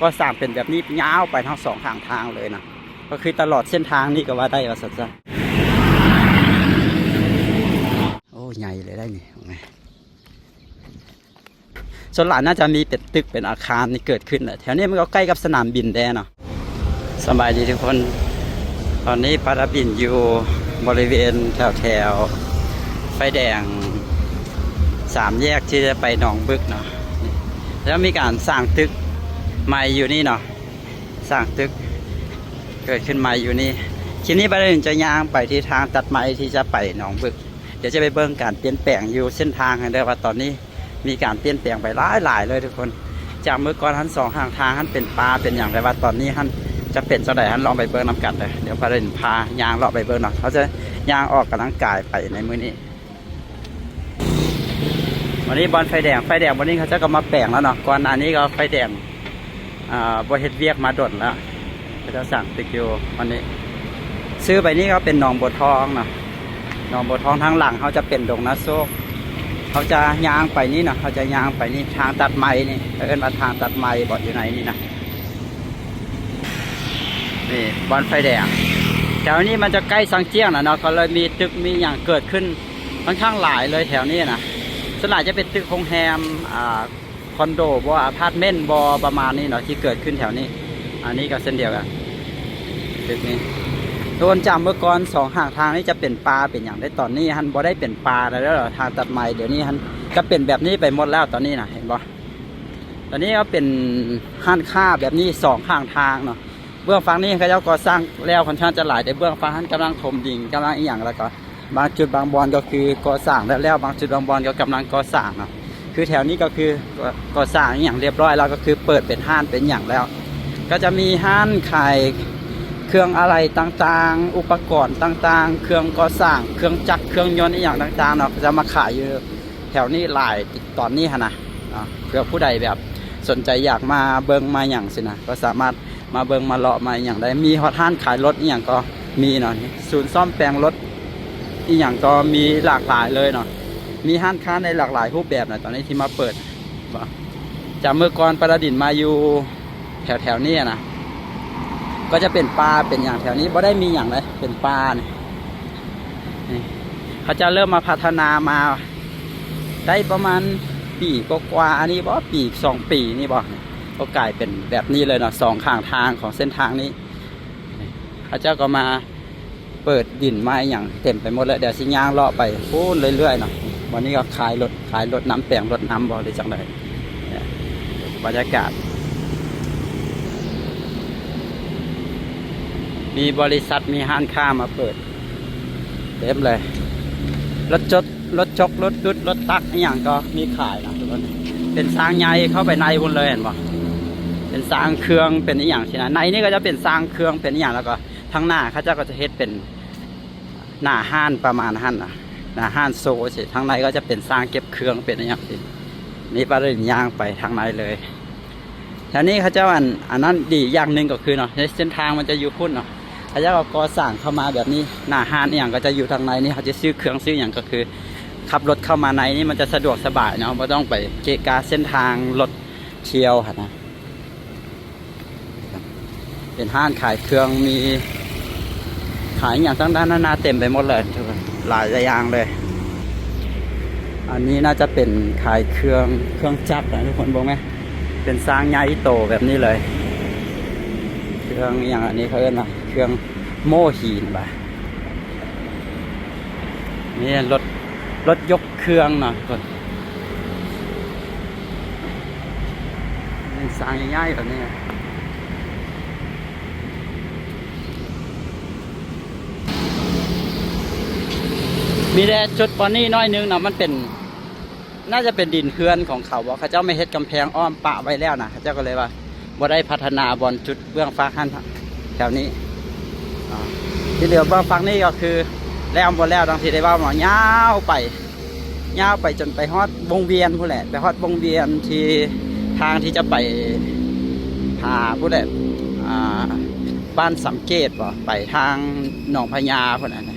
ก็สร้างเป็นแบบนี้ยาวไปทั้งสองข้างทางเลยนะก็คือตลอดเส้นทางนี้ก็ว่าได้ว่าสัจจะโอ้ใหญ่เลยได้นี่ส่วนหลานน่าจะมีเป็นตึกเป็นอาคารนี่เกิดขึ้นแหละแถวนี้มันก็ใกล้กับสนามบินแดนเนาะสบายดีทุกคนตอนนี้ปาราบินอยู่บริเวณแถวไฟแดง3 แยกที่จะไปหนองบึกเนาะแล้วมีการสร้างตึกใหม่อยู่นี่เนาะสร้างตึกเกิดขึ้นใหม่อยู่นี่ทีนี้ปาราบินจะย่างไปที่ทางตัดไม้ที่จะไปหนองบึกเดี๋ยวจะไปเบิ่งการเปลี่ยนแปลงอยู่เส้นทางกันเด้อว่าตอนนี้มีการเปลี่ยนแปลงไปหลายเลยทุกคนจากเมื่อก่อนท่าน2 ข้างทางท่านเป็นป่าเป็นอย่างไรว่าตอนนี้ท่านจะเป็นเจ้าใดท่านลองไปเบิ่งนำกันเลยเดี๋ยวปาราบินพายางเลาะไปเบิ่งเนาะเขาจะย่างออกกำลังกายไปในมื้อนี้วันนี้บอลไฟแดงวันนี้เขาจะก็มาแปลงแล้วเนาะก่อนหน้านี้ก็ไฟแดงบริเฮ็ดเวียกมาดดแล้วเขาจะสั่งตึกอยู่วันนี้ซื้อไปนี่ก็เป็นหนองบัวทองเนาะหนองบัวทองทางหลังเขาจะเป็นดงนาโซกเขาจะย่างไปนี่นะเขาจะย่างไปนี่ทางตัดไม้นี่เอิ้นว่าทางตัดไม้บอดอยู่ไหนนี่นะนี่บอลไฟแดงแถวนี้มันจะใกล้สังเจียงนะเนาะก็เลยมีตึกมีอย่างเกิดขึ้นค่อนข้างหลายเลยแถวนี้นะส่วนใหญ่จะเป็นตึกโรงแรมคอนโดบ่อพาร์ทเมนต์บ่ประมาณนี้เนาะที่เกิดขึ้นแถวนี้อันนี้ก็เส้นเดียวกันตึกนี้โดนจำเมื่อก่อน2 ข้างทางนี้จะเป็นป่าเป็นอย่างได้ตอนนี้ฮันบ่ได้เป็นป่าแล้วทางตัดไม้เดี๋ยวนี้ฮันก็เป็นแบบนี้ไปหมดแล้วตอนนี้นะเห็นบ่ตอนนี้ก็เป็นห้านค้าแบบนี้2 ข้างทางเนาะเบื้องฝั่งนี้เขาจะก่อสร้างแล้วค่อนข้างจะหลายแต่เบื้องฝั่งฮันกำลังถมดิ่งกำลังอีหยังแล้วก็บางจุดบางบอนก็คือก่อสร้างแล้วบางจุดบางบอนก็กำลังก่อสร้างเนาะคือแถวนี้ก็คือก่อสร้างอย่างเรียบร้อยแล้วก็คือเปิดเป็นห้านเป็นอย่างแล้วก็จะมีห้านขายเครื่องอะไรต่างๆอุปกรณ์ต่างๆเครื่องก่อสร้างเครื่องจักรเครื่องยนต์อย่างต่างๆเนาะจะมาขายอยู่แถวนี้หลายตอนนี้ฮะนะเพื่อผู้ใดแบบสนใจอยากมาเบิ่งมาอย่างสินะก็สามารถมาเบิ่งมาเลาะมาอย่างได้มีฮอตห้านขายรถอย่างก็มีเนาะศูนย์ซ่อมแปลงรถอย่างก็มีหลากหลายเลยเนาะมีห้านค้าในหลากหลายรูปแบบนะตอนนี้ที่มาเปิดจากเมื่อก่อนปาราดินมาอยู่แถวนี้นะก็จะเป็นป่าเป็นอย่างแถวนี้บ่ได้มีอย่างเลยเป็นป่าเนี่ยเขาจะเริ่มมาพัฒนามาได้ประมาณปีกว่าอันนี้บ่ปี2 ปีนี่บ่ก็กลายเป็นแบบนี้เลยเนาะ2 ข้างทางของเส้นทางนี้เขาเจ้าก็มาเปิดดินไม้อย่างเต็มไปหมดเลยเดี๋ยวสิย่างเลาะไปพูนเรื่อยๆเนาะวันนี้ก็ขายรถน้ำแปลงรถน้ำบ่ได้จังไดบรรยากาศมีบริษัทมีห้างค้ามาเปิดเต็มเลยรถจกรถดุดรถตักอย่างก็มีขายนะทุกคนเป็นสร้างใหญ่เข้าไปในบนเลยเห็นป่ะเป็นสร้างเครื่องเป็นอย่างใช่ไหมในนี่ก็จะเป็นสร้างเครื่องเป็นอย่างแล้วก็ทั้งหน้าเขาเจ้าก็จะเฮ็ดเป็นหน้าห้านประมาณห้านนะหน้าห้านโซ่สิทั้งในก็จะเป็นสร้างเก็บเครื่องเป็นอย่างนี่ปาราดินย่างไปทางในเลยแถวนี้เขาเจ้าอันนั้นดีอย่างหนึ่งก็คือเนาะในเส้นทางมันจะอยู่พุ่นเนาะเขาจะก่อสร้างเข้ามาแบบนี้หน้าห้านอย่างก็จะอยู่ทางในนี่เขาจะซื้อเครื่องซื้ออย่างก็คือขับรถเข้ามาในนี่มันจะสะดวกสบายเนาะไม่ต้องไปเกะกะเส้นทางรถเที่ยวค่ะนะเป็นห้านขายเครื่องมีขายอย่างต่างๆนานาเต็มไปหมดเลยหลายอย่างเลยอันนี้น่าจะเป็นขายเครื่องจักรนะทุกคนบอกไหมเป็นสร้างใหญ่โตแบบนี้เลยเครื่องอย่างอันนี้เขาเรียกนะเครื่องโม่หินไปนี่รถยกเครื่องนะทุกคนเป็นสร้างใหญ่ๆแบบนี้มีแต่จุดปอนนี่น้อยนึงนะมันเป็นน่าจะเป็นดินเพื่อนของเขาบอกเขาเจ้าไม่เฮ็ดกำแพงอ้อมปะไว้แล้วนะเขาเจ้าก็เลยว่าบ่ได้พัฒนาบอลจุดเบื้องฟ้าขั้นแถวนี้ที่เหลือเบื้องฝั่งนี้ก็คือแล้วบนแล้วบางทีได้ว่าหมอยาวไปจนไปฮอดวงเวียนผู้แหละไปฮอดวงเวียนที่ทางที่จะไปหาผู้แหละบ้านสังเกตบ่ไปทางหนองพญาคนนั้น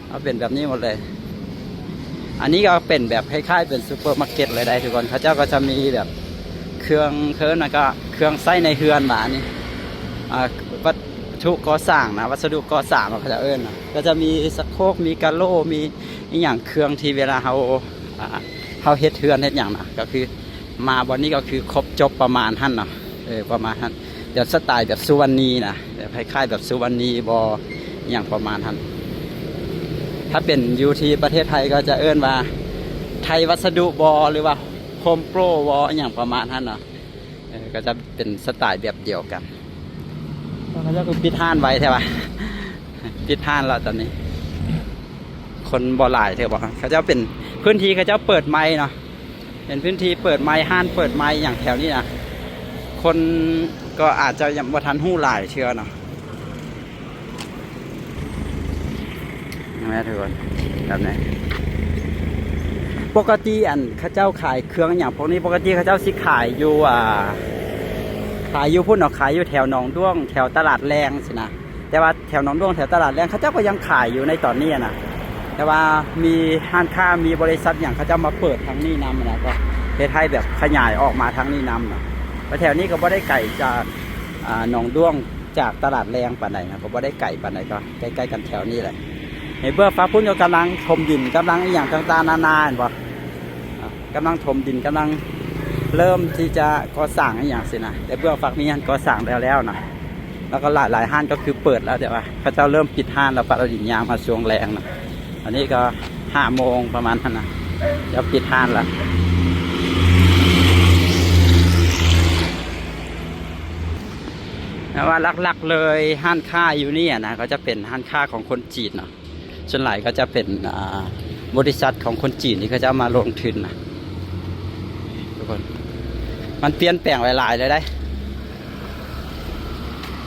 เอาเป็นแบบนี้หมดเลยอันนี้ก็เป็นแบบคล้ายๆเป็นซูเปอร์มาร์เก็ตเลยได้ทุกคนเขาเจ้าก็จะมีแบบเค เครื่องนะก็เครื่องใช้ในเฮือนบานี่วัตถุก่อสร้างนะวัสดุก่อสร้างเขาจะนะก็จะมีสโคกมีกะโหลมีอย่างเครื่องที่เวลาเขาเฮ็ดเฮือนเฮ็ดอย่างนะก็คือมาวันนี้ก็คือครบจบประมาณหั่นเนาะประมาณหั่นเดี๋ยวสไตล์แบบสุวรรณีนะแบบคล้ายๆแบบสุวรรณีบอย่างประมาณหั่นถ้าเป็นอยู่ที่ประเทศไทยก็จะว่าไทยวัสดุบหรือว่าโฮมโปรอย่างประมาณหั่นเนาะก็จะเป็นสไตล์แบบเดียวกันเขาจะปิดห้านไว้ใช่ปะปิดห้านแล้วตอนนี้คนบ่หลายเถอะบอกเขาจะเป็นพื้นที่เขาจะเปิดไม้เนาะเป็นพื้นที่เปิดไม้ห้านเปิดไม้อย่างแถวนี้นะคนก็อาจจะยังบ่ทันหู้หลายเชื่อเนาะแม่ทุกคนแบบนี้ปกติข้าเจ้าขายเครื่องอย่างพวกนี้ปกติข้าเจ้าสิขายอยู่พุ่นเนาะขายอยู่แถวหนองด้วงแถวตลาดแรงสินะแต่ว่าแถวหนองด้วงแถวตลาดแรงข้าเจ้าก็ยังขายอยู่ในตอนนี้นะแต่ว่ามีห้างค้ามีบริษัทอย่างข้าเจ้ามาเปิดทางนี้นำนะก็เฮ็ดให้แบบขยายออกมาทางนี้นำนะแถวนี้ก็บ่ได้ไก่จากหนองด้วงจากตลาดแรงปานใดนะก็บ่ได้ไก่ปานใดก็ใกล้ๆกันแถวนี้แหละเห็นเบื้องฟ้าพุ่นก็กำลังถมดินกำลังอย่างต่างๆนานาเห็นบ่กำลังถมดินกำลังเริ่มที่จะก่อสร้างอย่างสินะแต่เบื้องฝักนี้ก่อสร้างแล้วนะแล้วก็หลายห้างก็คือเปิดแล้วแต่ว่าเขาจะเริ่มปิดห้างแล้วปะดินยางมาช่วงแรงนะอันนี้ก็5 โมงประมาณนั้นนะจะปิดห้างแล้วแต่ว่าหลักๆเลยห้างค้าอยู่นี่นะก็จะเป็นห้างค้าของคนจีนเนาะส่วนใหญ่ก็จะเป็นบริษัทของคนจีนที่เขาจะมาลงทุนนะทุกคนมันเปลี่ยนแปลงหลายๆเลยได้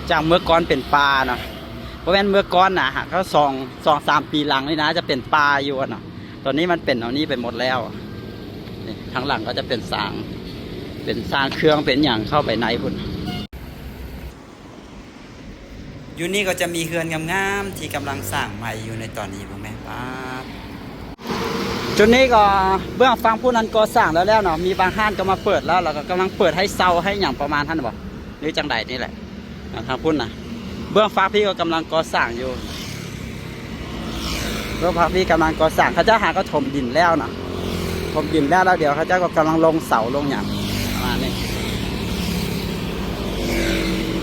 จากเมื่อก่อนเป็นปลาเนาะเพราะว่าเมื่อก่อนนะฮะเขา2-3 ปีหลังนี่นะจะเป็นปลาอยู่เนาะตอนนี้มันเป็นเอานี้ไปหมดแล้วทางหลังก็จะเป็นสร้างเครื่องเป็นอย่างเข้าไปในพุ่นอยู่นี่ก็จะมีเฮือนงามๆที่กำลังสร้างใหม่อยู่ในตอนนี้พ่อแม่ป้าจุดนี้ก็เบื้องฟังผู้นั้นก็สร้างแล้วเนาะมีบางห้านก็มาเปิดแล้วเราก็กำลังเปิดให้เซาให้อย่างประมาณท่านบอกหรือจังใดนี่แหละทางพุ่นนะเบื้องฟ้าพี่ก็กำลังก่อสร้างอยู่เบื้องฟ้าพี่กำลังก่อสร้างเขาจะหาก็ถมดินแล้วนะถมดินแล้วเดี๋ยวเขาจะก็กำลังลงเสาลงอย่างประมาณนี้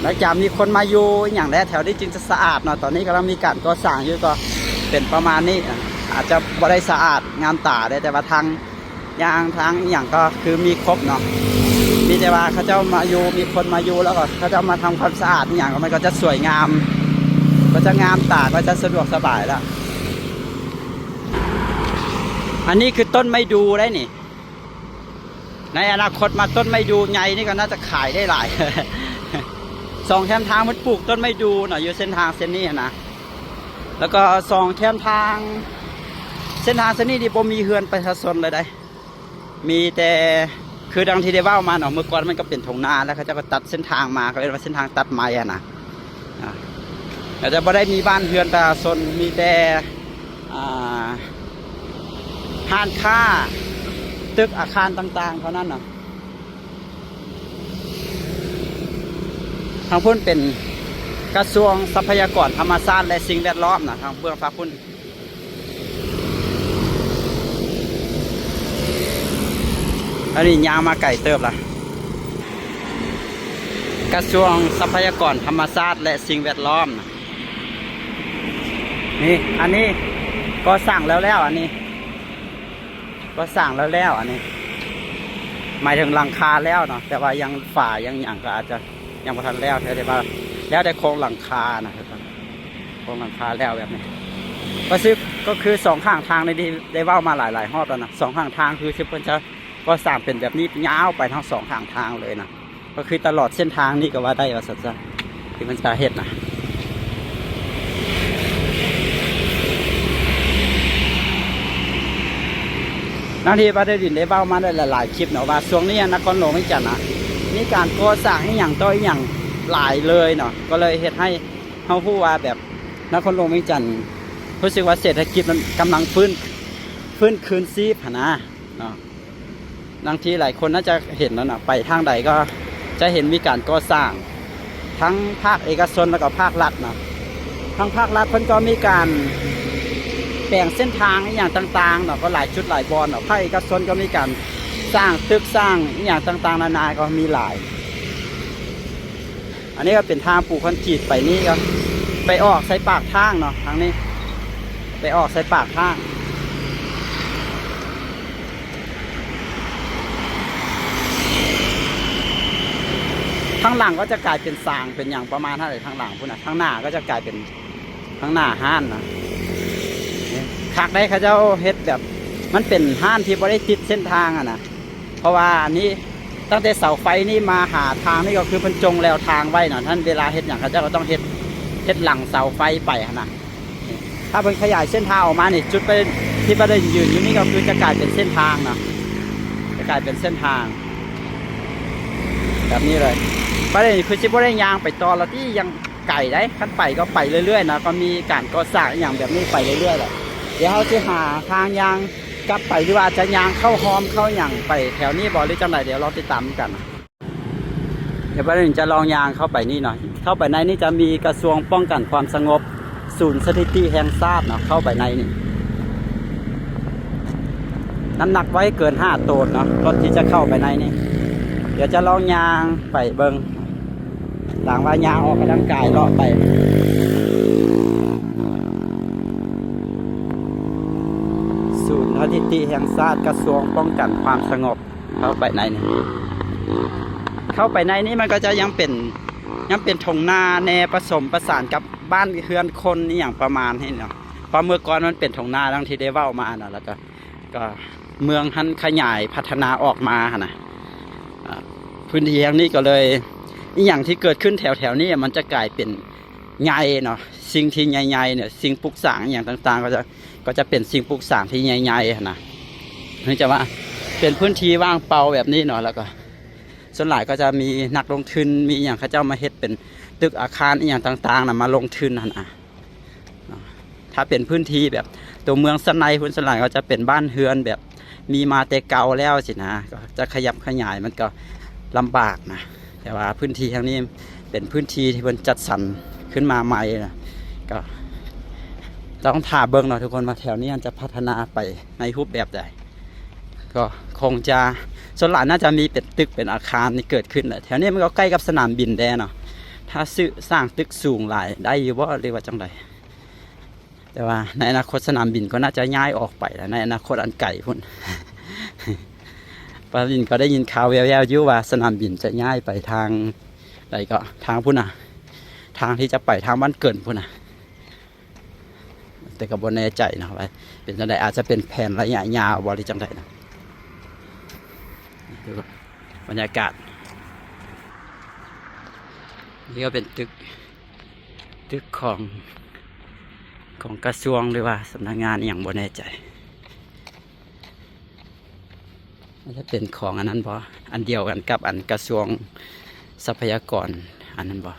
แล้วจะมีคนมาอยู่อย่างแรกแถวนี้จึงจะสะอาดเนาะตอนนี้กำลังมีการก่อสร้างอยู่ก็เป็นประมาณนี้อาจจะบ่ได้สะอาดงามตาได้แต่ว่าทางอย่างก็คือมีครบเนาะมีแต่ว่าเขาเจ้ามาอยู่มีคนมาอยู่แล้วก็เขาเจ้ามาทำความสะอาดอย่างมันก็จะสวยงามก็จะงามตาก็จะสะดวกสบายแล้วอันนี้คือต้นไม้ดูได้นี่ในอนาคตมาต้นไม้ดูไงนี่ก็น่าจะขายได้หลาย2 แคมทางมันปลูกต้นไม้ดูหน่อยอยู่เส้นทางเส้นนี้นะแล้วก็2 แคมทางเส้นทางเส้นนี้ดิบ่มีเฮือนประชาชนเลยได้มีแต่คือดังที่ได้ว่ามาเนาะเมื่อก่อนมันก็เป็นทงนาแล้วเขาจะก็ตัดเส้นทางมาเขาเรียกว่าเส้นทางตัดไม้นะแต่จะบ่ได้มีบ้านเฮือนประชาชนมีแต่ห้างค้าตึกอาคารต่างๆเท่านั้นเนาะทางพุ่นเป็นกระทรวงทรัพยากรธรรมชาติและสิ่งแวดล้อมนะทางเบื้องฟ้าพุ่นอันนี้ยางมาไก่เติบละกระทรวงทรัพยากรธรรมชาติและสิ่งแวดล้อมนี่อันนี้ก็สั่งแล้วอันนี้ก็สั่งแล้วอันนี้หมายถึงหลังคาแล้วเนาะแต่ว่ายังฝ่ายังก็อาจจะยังไม่ทันแล้วแต่ว่าแล้วแต่โครงหลังคานะครับโครงหลังคาแล้วแบบนี้ก็คือ2 ข้างทางได้ว่ามาหลายรอบแล้วนะ2 ข้างทางคือเพิ่นจะก็สร้างเป็นแบบนี้ยาวไปทั้ง2 ข้างทางเลยนะก็คือตลอดเส้นทางนี่ก็ว่าได้ว่าสัจจะที่มันจะเฮ็ดนะบางทีประเด็นได้เบ้ามาได้หลายคลิปเนาะว่าช่วงนี้นครหลวงวิจันทร์นะมีการก่อสร้างอย่างต่ออย่างหลายเลยเนาะก็เลยเฮ็ดให้เฮาฮู้ว่าแบบนครหลวงวิจันทร์รู้สึกว่าเศรษฐกิจมันกำลังฟื้นคืนชีพนะเนาะ บางทีหลายคนน่าจะเห็นแล้วนะไปทางใดก็จะเห็นมีการก่อสร้างทั้งภาคเอกชนแล้วก็ภาครัฐนะทั้งภาครัฐเพิ่นก็มีการแบ่งเส้นทางอย่างต่างๆเนาะก็หลายจุดหลายบอนเนาะภาคเอกชนก็มีการสร้างตึกสร้างอย่างต่างๆนานาก็มีหลายอันนี้ก็เป็นทางปูคอนกรีตไปนี่ก็ไปออกใส่ปากทางเนาะทางนี้ไปออกใส่ปากทางข้างหลังก็จะกลายเป็นสางเป็นอย่างประมาณเท่าไหร่ข้างหลังพุ่นนะข้างหน้าก็จะกลายเป็นข้างหน้าห้านนะคักได้เขาเจ้าเฮ็ดแบบมันเป็นห้านที่บริติดเส้นทางอ่ะนะเพราะว่านี่ตั้งแต่เสาไฟนี่มาหาทางนี่ก็คือมันจงแล้วทางไว้เนาะท่านเวลาเฮ็ดอย่างเขาเจ้าก็ต้องเฮ็ดหลังเสาไฟไปนะถ้าเป็นขยายเส้นทางออกมานี่จุดไปที่ประเด็นยืนอยู่นี่ก็คือจะกลายเป็นเส้นทางนะจะกลายเป็นเส้นทางแบบนี้เลยประเด็นคือชิบว่าได้ยางไปต่อแล้วที่ยังไก่ได้ขั้นไปก็ไปเรื่อยๆนะก็มีการก่อสร้างอย่างแบบนี้ไปเรื่อยๆแหละเดี๋ยวเขาจะหาทางยางกลับไปหรือว่าจะยางเข้าหอมเข้าอย่างไปแถวนี้บ่หรือจังไรเดี๋ยวเราติดตามกันเดี๋ยวประเด็นจะลองยางเข้าไปนี่หน่อยเข้าไปในนี่จะมีกระทรวงป้องกันความสงบศูนย์สถิติแห่งชาติเนาะเข้าไปในนี่น้ำหนักไว้เกิน5 ตัวเนาะรถที่จะเข้าไปในนี่เดี๋ยวจะลองยางไปเบิงหลังว่ายางออกกำลังกายเลาะไปศูนย์สถิติแห่งชาติกระทรวงป้องกันความสงบเข้าไปในนี่เข้าไปในนี้มันก็จะยังเป็นทงนาแนผสมประสานกับบ้านเฮือนคนนี่อย่างประมาณนี้เนาะเพราะเมื่อก่อนมันเป็นทงนาทั้งที่ได้เว้ามาเนาะแล้วก็เมืองหันขยายพัฒนาออกมานะพื้นที่แห่งนี้ก็เลยอย่างที่เกิดขึ้นแถวนี้มันจะกลายเป็นใหญ่เนาะสิ่งที่ใหญ่ๆเนี่ยสิ่งปลูกสร้างอย่างต่างๆก็จะเป็นสิ่งปลูกสร้างที่ใหญ่ๆนะเนื่องจากว่าเป็นพื้นที่ว่างเปล่าแบบนี้เนาะแล้วก็ส่วนหลายก็จะมีนักลงทุนมีอย่างเขาเจ้ามาเฮ็ดเป็นตึกอาคารอย่างต่างๆนะมาลงทุนนะถ้าเป็นพื้นที่แบบตัวเมืองสนัยพื้นส่วนหลายก็จะเป็นบ้านเฮือนแบบมีมาแต่เก่าแล้วสินะก็จะขยับขยายมันก็ลำบากนะแต่ว่าพื้นที่ทางนี้เป็นพื้นที่ที่มันจัดสรรขึ้นมาใหม่นะก็ต้องถ่าเบิ้งหน่อยทุกคนมาแถวนี้จะพัฒนาไปในรูปแบบใดก็คงจะส่วนหลายน่าจะมีเป็นตึกเป็นอาคารนี่เกิดขึ้นแหละแถวนี้มันก็ใกล้กับสนามบินแดนเนาะถ้าสร้างตึกสูงหลายได้อยู่ว่าเรียกว่าจังไดแต่ว่าในอนาคตสนามบินก็น่าจะย้ายออกไปแล้วในอนาคตอันไกลพุ่นปารินก็ได้ยินข่าวแววๆอยู่ว่าสนามบินจะย้ายไปทางใดก็ทางพุ่นน่ะทางที่จะไปทางบ้านเกิดพุ่นน่ะแต่ก็บ่แน่ใจนะว่าเป็นจังไดอาจจะเป็นแผนระยะยาวบ่หรือจังไดนะดูบรรยากาศนี่ก็เป็นตึกของกระทรวงหรือว่าสำนักงานอย่างบ่แน่ใจจะเป็นของอันนั้นบ่อันเดียวกันกับอันกระทรวงทรัพยากรอันนั้นบ่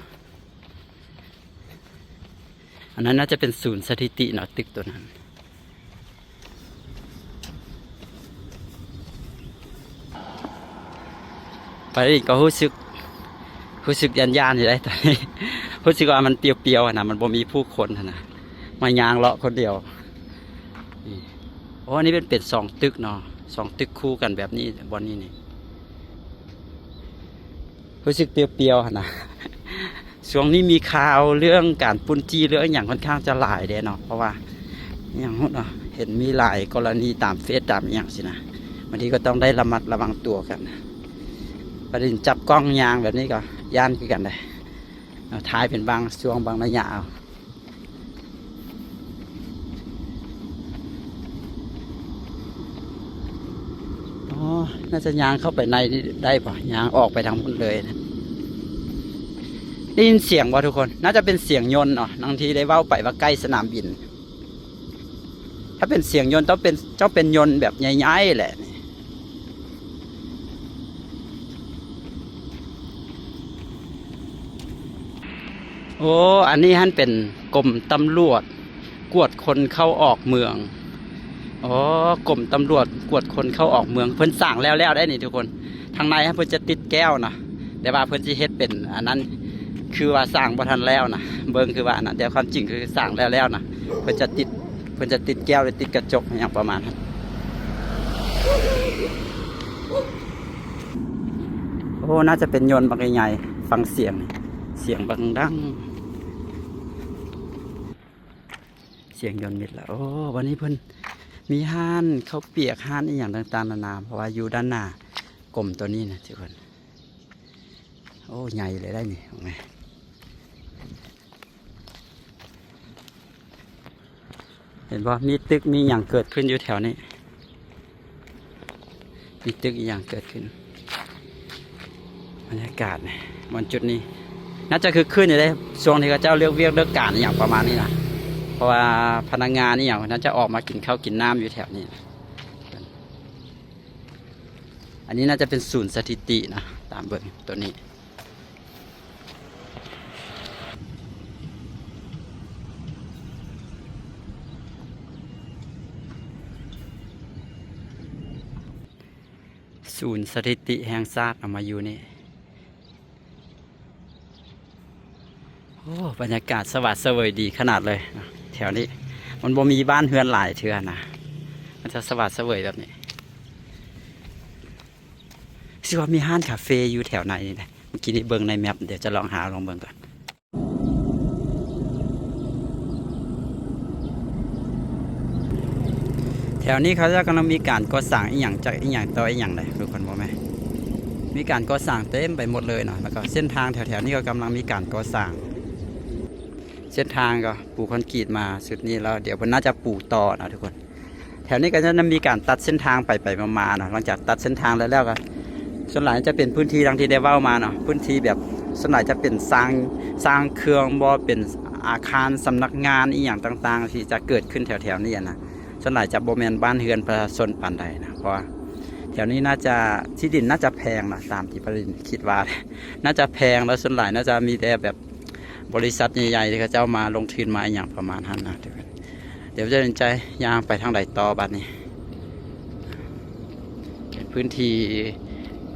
อันนั้นน่าจะเป็นศูนย์สถิติเนาะตึกตัวนั้นไปอีกก็รู้สึกยันอยู่ได้ตอนนี้รู้สึกว่ามันเปรียวๆนะมันบ่มีผู้คนนะมายางเลาะคนเดียวโอ้นี่เป็น2 ตึกเนาะ2 ตึกคู่กันแบบนี้บนนี้นี่รู้สึกเปรียวๆนะช่วงนี้มีข่าวเรื่องการปุ้นจี้เรื่องอย่างค่อนข้างจะหลายเด้เนาะเพราะว่าอย่างเนาะเห็นมีหลายกรณีตามเฟซตามอย่างสินะบางทีก็ต้องได้ระมัดระวังตัวกันประเด็นจับกล้องยางแบบนี้ก็ย่านกันได้ท้ายเป็นบางช่วงบางระยะเอาน่าจะยางเข้าไปในได้ป่ะยางออกไปทางพุ่นเลยนะได้ยินเสียงว่าทุกคนน่าจะเป็นเสียงยนต์เนาะบางทีได้เว้าไปว่าใกล้สนามบินถ้าเป็นเสียงยนต์ต้องเป็นยนต์แบบใหญ่ๆแหละโอ้อันนี้ฮั่นเป็นกรมตำรวจกวดคนเข้าออกเมือง อ๋อกรมตำรวจกวดคนเข้าออกเมืองเพิ่นสั่งแล้วได้นี่ทุกคนทางในเพิ่นจะติดแก้วนะแต่ว่าเพิ่นสิเฮ็ดเป็นอันนั้นคือว่าสั่งบ่ทันแล้วนะเบิ่งคือว่าอันนั้นแต่ความจริงคือสั่งแล้วนะเพิ่นจะติดแก้วหรือติดกระจกอย่างประมาณนั้นโอ้น่าจะเป็นยนต์บางใหญ่ฟังเสียงบางดังเสียงยนต์มิดแล้วโอ้วันนี้เพิ่นมีห้านข้าวเปียกห้านอีอย่างต่างๆนานาเพราะว่าอยู่ด้านหน้ากลมตัวนี้นะทุกคนโอ้ใหญ่เลยได้นี่ไงเห็นว่ามีตึกมีอย่างเกิดขึ้นอยู่แถวนี้มีตึกอีกอย่างเกิดขึ้นบรรยากาศวันจุดนี้น่าจะคือขึ้นอยู่ได้ช่วงที่เขาเจ้าเลือกเวียกเลือกการอย่างประมาณนี้นะเพราะว่าพนักงานนี่อย่างนั้นจะออกมากินข้าวกินน้ำอยู่แถวนี้อันนี้น่าจะเป็นศูนย์สถิตินะตามเบอร์ตัวนี้ศูนย์สถิติแห่งชาติเอามาอยู่นี่โอ้บรรยากาศสวัสดิ์เสวยดีขนาดเลยแถวนี้มันบ่มีบ้านเฮือนหลายเทื่อนะมันจะสวัสดิ์เสวยแบบนี้สิว่ามีห้านคาเฟ่อยู่แถวไหนนี่นะเมื่อกี้นี้เบิ่งในแมปเดี๋ยวจะลองเบิ่งก่อนแถวนี้เขาจะกำลังมีการก่อสร้างอีกอย่างจากอีกอย่างต่ออีกอย่างเลยทุกคนบอกไหมมีการก่อสร้างเต็มไปหมดเลยเนาะแล้วก็เส้นทางแถวๆนี้ก็กำลังมีการก่อสร้างเส้นทางก็ปูคอนกรีตมาสุดนี้แล้วเดี๋ยวมันน่าจะปูต่อนะทุกคนแถวนี้ก็จะมีการตัดเส้นทางไปมาๆเนาะหลังจากตัดเส้นทางแล้วก็ส่วนหลายจะเป็นพื้นที่ดังที่ได้เว้ามาเนาะพื้นที่แบบส่วนหลายจะเป็นสร้างเครื่องบ่เป็นอาคารสำนักงานอีกอย่างต่างๆที่จะเกิดขึ้นแถวๆนี้นะส่วนหลายจะบ่แม่นบ้านเรือนประชาชนปานใดนะเพราะแถวนี้น่าจะที่ดินน่าจะแพงนะตามที่ประเด็นคิดว่าน่าจะแพงแล้วส่วนหลายน่าจะมีแต่แบบบริษัทใหญ่ๆที่เขาเจ้ามาลงทุนมาอย่างประมาณนั้นนะเดี๋ยวจะเดินใจย่างไปทางใดต่อบัดนี้เป็นพื้นที่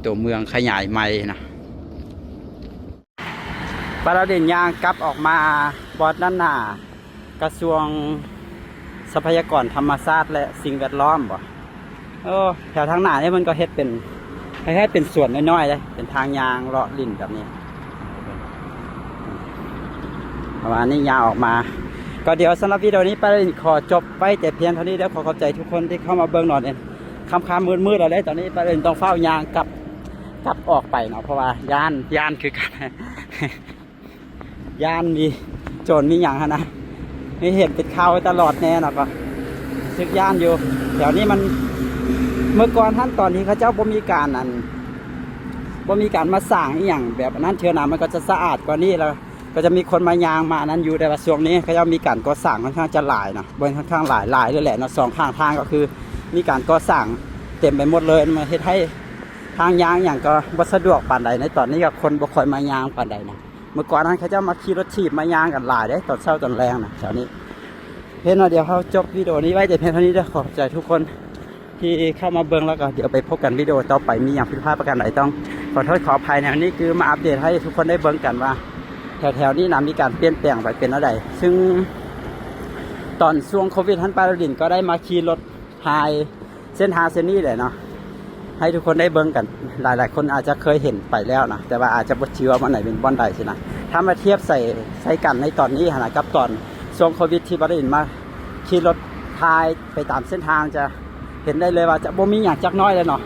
ตัวเมืองขยายใหม่นะประเด็นย่างกลับออกมาบอดด้านหน้ากระทรวงทรัพยากรธรรมชาติและสิ่งแวดล้อมบ่แถวทางหน้านี่มันก็เฮ็ดเป็นคล้ายๆเป็นส่วนน้อยๆเลยเป็นทางยางเลาะลิ่นแบบนี้ประมาณนี้ยางออกมาก็เดี๋ยวสำหรับวิดีโอนี้ไปขอจบไปแต่เพียงเท่านี้แล้วขอขอบใจทุกคนที่เข้ามาเบิ่งหน่อยเองค่ำๆมืดๆเราได้ตอนนี้ไปต้องเฝ้ายางกลับออกไปเนาะเพราะว่าย่านคือกันย่านมีโจรมีอย่างนะไม่เห็นติดข่าวตลอดแน่เนาะก็ซึกย่านอยู่แถวนี้มันเมื่อก่อนท่านตอนนี้เขาเจ้าบ่มีการมาสร้างอีหยังแบบนั้นเชื้อน้ำมันก็จะสะอาดกว่านี้แล้วก็จะมีคนมายางมานั้นอยู่แต่ว่าช่วงนี้เขาเจ้ามีการก่อสร้างค่อนข้างจะหลายนะบนค่อนข้างหลายเลยแหละนะสองข้างทางก็คือมีการก่อสร้างเต็มไปหมดเลยมาเฮ็ดให้ทางยางอย่างก็บ่สะดวกปานใดในตอนนี้ก็คนบ่ค่อยมายางปานใดนะเมื่อก่อนนั้นเขาเจ้ามาขี่รถถีบมายางกันหลายได้ตอนเช้าตอนแรงนะแถวนี้เพียงเดียวเขาจบวิดีโอนี้ไว้แต่เพียงเท่านี้เด้อขอบใจทุกคนที่เข้ามาเบิ่งแล้วก็เดี๋ยวไปพบกันวิดีโอต่อไปมีอย่างผิดพลาดประการใดต้องขอโทษขออภัยในวันนี้คือมาอัปเดตให้ทุกคนได้เบิ่งกันว่าแถวๆนี้นะมีการเปลี่ยนแปลงไปเป็นอะไรซึ่งตอนช่วงโควิดท่านปาราดินก็ได้มาขี่รถทายเส้นทางเส้นนี้เลยเนาะให้ทุกคนได้เบิ่งกันหลายๆคนอาจจะเคยเห็นไปแล้วนะแต่ว่าอาจจะบ่ชื่อว่ามันไหนเป็นบ่อนใดสินะถ้ามาเทียบใส่กันในตอนนี้นะกับตอนช่วงโควิดที่ปาราดินมาขี่รถทายไปตามเส้นทางจะเห็นได้เลยว่าจะบ่มีอย่างจักน้อยเลยเนาะ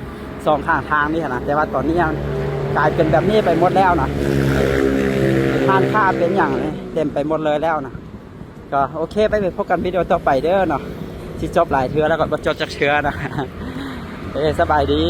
สองข้างทางนี่นะแต่ว่าตอนนี้ยังกลายเป็นแบบนี้ไปหมดแล้วนะทานข้าเป็นอย่างเต็มไปหมดเลยแล้วนะก็โอเคไปพบกันวิดีโอต่อไปเด้อเนาะที่จบหลายเทื่อแล้วก็บ่จบจักเทื่อนะสบายดี